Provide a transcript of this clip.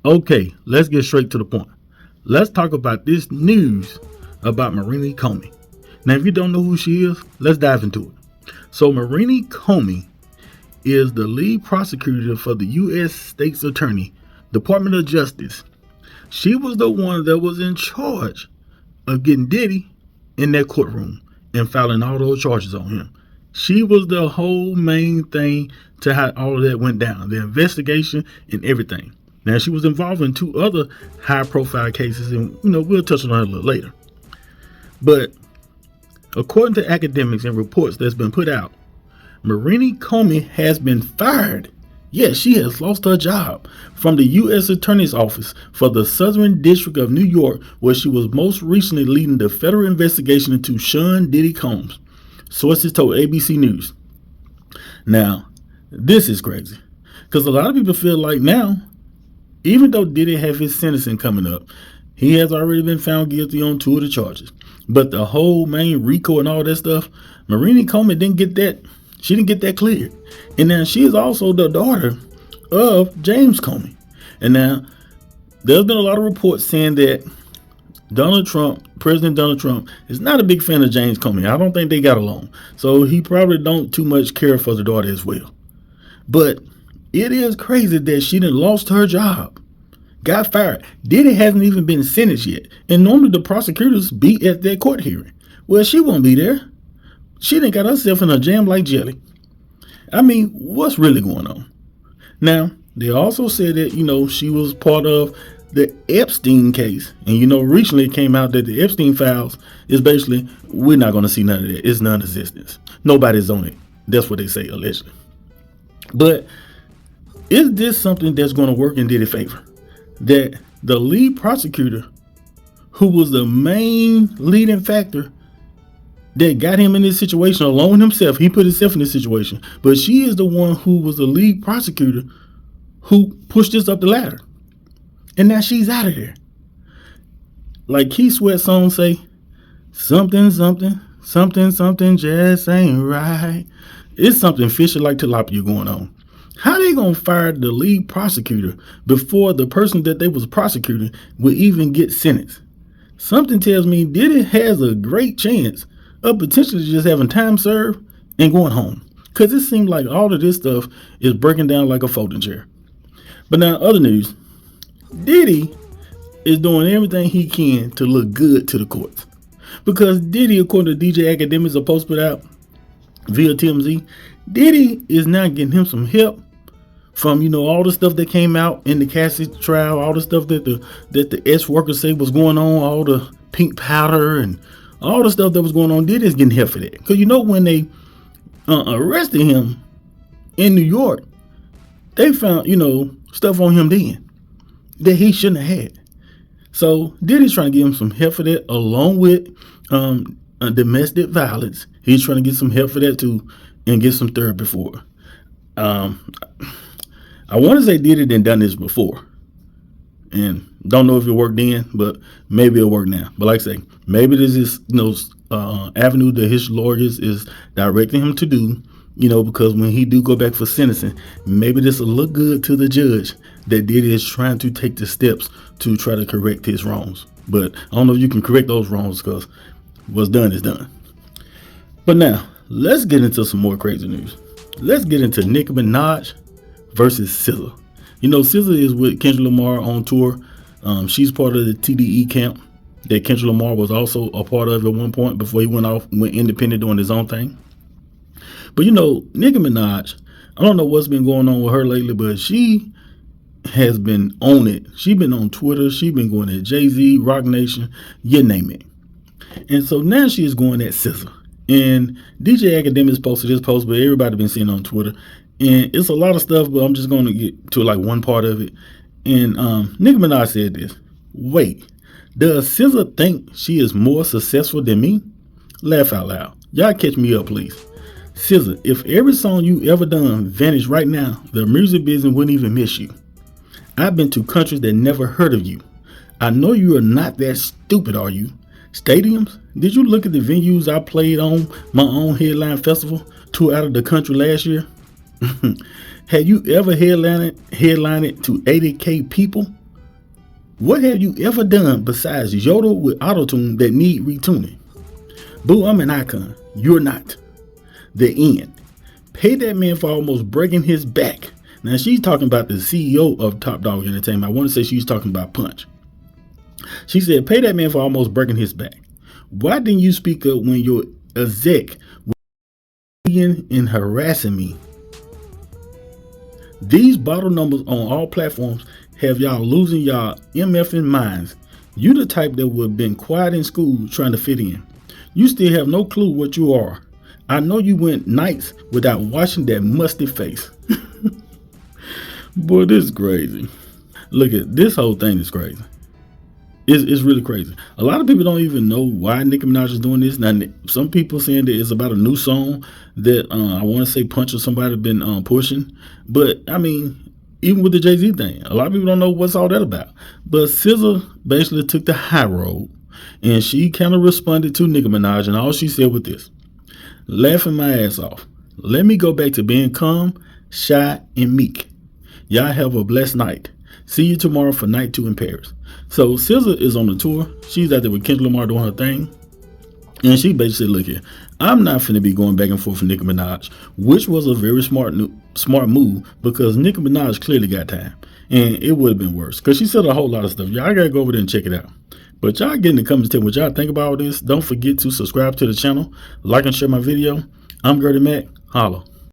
Okay, let's get straight to the point. Let's talk about this news about Marini Comey. Now, if you don't know who she is, let's dive into it. So, Marini Comey is the lead prosecutor for the U.S. State's Attorney, Department of Justice. She was the one that was in charge of getting Diddy in that courtroom and filing all those charges on him. She was the whole main thing to how all of that went down, the investigation and everything. Now, she was involved in two other high-profile cases, and we'll touch on her a little later. But according to academics and reports that's been put out, Marini Comey has been fired. Yes, she has lost her job from the U.S. Attorney's Office for the Southern District of New York, where she was most recently leading the federal investigation into Sean Diddy Combs. Sources told ABC News. Now, this is crazy because a lot of people feel like now, even though Diddy have his sentencing coming up, he has already been found guilty on 2 of the charges. But the whole main RICO and all that stuff, Marini Comey didn't get that. She didn't get that cleared. And now she is also the daughter of James Comey. And now there's been a lot of reports saying that President Donald Trump, is not a big fan of James Comey. I don't think they got along. So he probably don't too much care for the daughter as well. But it is crazy that she done lost her job, got fired. Diddy hasn't even been sentenced yet. And normally the prosecutors be at their court hearing. Well, she won't be there. She done got herself in a jam like jelly. I mean, what's really going on? Now, they also said that, she was part of the Epstein case. And, recently it came out that the Epstein files is basically, we're not going to see none of that. It's non-existence. Nobody's on it. That's what they say, allegedly. But is this something that's going to work in Diddy's favor? That the lead prosecutor, who was the main leading factor that got him in this situation alone himself, he put himself in this situation, but she is the one who was the lead prosecutor who pushed this up the ladder. And now she's out of there. Like Keith Sweat's song say, something, something, something, something just ain't right. It's something fishy like tilapia going on. How they gonna fire the lead prosecutor before the person that they was prosecuting would even get sentenced? Something tells me Diddy has a great chance of potentially just having time served and going home. Because it seems like all of this stuff is breaking down like a folding chair. But now, other news, Diddy is doing everything he can to look good to the courts. Because Diddy, according to DJ Academics, a post put out via TMZ, Diddy is now getting him some help from, all the stuff that came out in the Cassie trial, all the stuff that the ex-workers say was going on, all the pink powder and all the stuff that was going on. Diddy's getting help for that. Because when they arrested him in New York, they found, stuff on him then that he shouldn't have had. So Diddy's trying to give him some help for that, along with domestic violence. He's trying to get some help for that too, and get some therapy for it. I want to say Diddy done this before, and don't know if it worked then, but maybe it'll work now. But like I say, maybe this is avenue that his lawyers is directing him to do. Because when he do go back for sentencing, maybe this will look good to the judge that Diddy is trying to take the steps to try to correct his wrongs. But I don't know if you can correct those wrongs, because what's done is done. But now, let's get into some more crazy news. Let's get into Nicki Minaj versus SZA. SZA is with Kendrick Lamar on tour. She's part of the TDE camp that Kendrick Lamar was also a part of at one point before he went independent doing his own thing. But Nicki Minaj, I don't know what's been going on with her lately, but she has been on it. She's been on Twitter. She's been going at Jay-Z, Rock Nation, you name it. And so now she is going at SZA. And DJ Academics posted this post, but everybody been seeing it on Twitter. And it's a lot of stuff, but I'm just going to get to like one part of it. And Nicki Minaj said this. Wait, does SZA think she is more successful than me? Laugh out loud. Y'all catch me up, please. SZA, if every song you ever done vanished right now, the music business wouldn't even miss you. I've been to countries that never heard of you. I know you are not that stupid, are you? Stadiums? Did you look at the venues I played on my own headline festival tour out of the country last year? Had you ever headlined it to 80K people? What have you ever done besides yodel with autotune that need retuning? Boo, I'm an icon. You're not. The end. Pay that man for almost breaking his back. Now, she's talking about the CEO of Top Dog Entertainment. I want to say she's talking about Punch. She said, pay that man for almost breaking his back. Why didn't you speak up when your exec was and harassing me? These bottle numbers on all platforms have y'all losing y'all MFing minds. You the type that would have been quiet in school trying to fit in. You still have no clue what you are. I know you went nights without washing that musty face. Boy, this is crazy. Look at this whole thing is crazy. It's really crazy. A lot of people don't even know why Nicki Minaj is doing this. Now, some people saying that it's about a new song that I want to say Punch or somebody been pushing. But, I mean, even with the Jay-Z thing, a lot of people don't know what's all that about. But SZA basically took the high road, and she kind of responded to Nicki Minaj, and all she said was this: laughing my ass off. Let me go back to being calm, shy, and meek. Y'all have a blessed night. See you tomorrow for night 2 in Paris. So SZA is on the tour. She's out there with Kendrick Lamar doing her thing. And she basically said, look here, I'm not finna be going back and forth with Nicki Minaj, which was a very smart move because Nicki Minaj clearly got time. And it would have been worse because she said a whole lot of stuff. Y'all gotta go over there and check it out. But y'all get in the comments, tell me what y'all think about all this. Don't forget to subscribe to the channel, like and share my video. I'm Gertie Mac. Holla.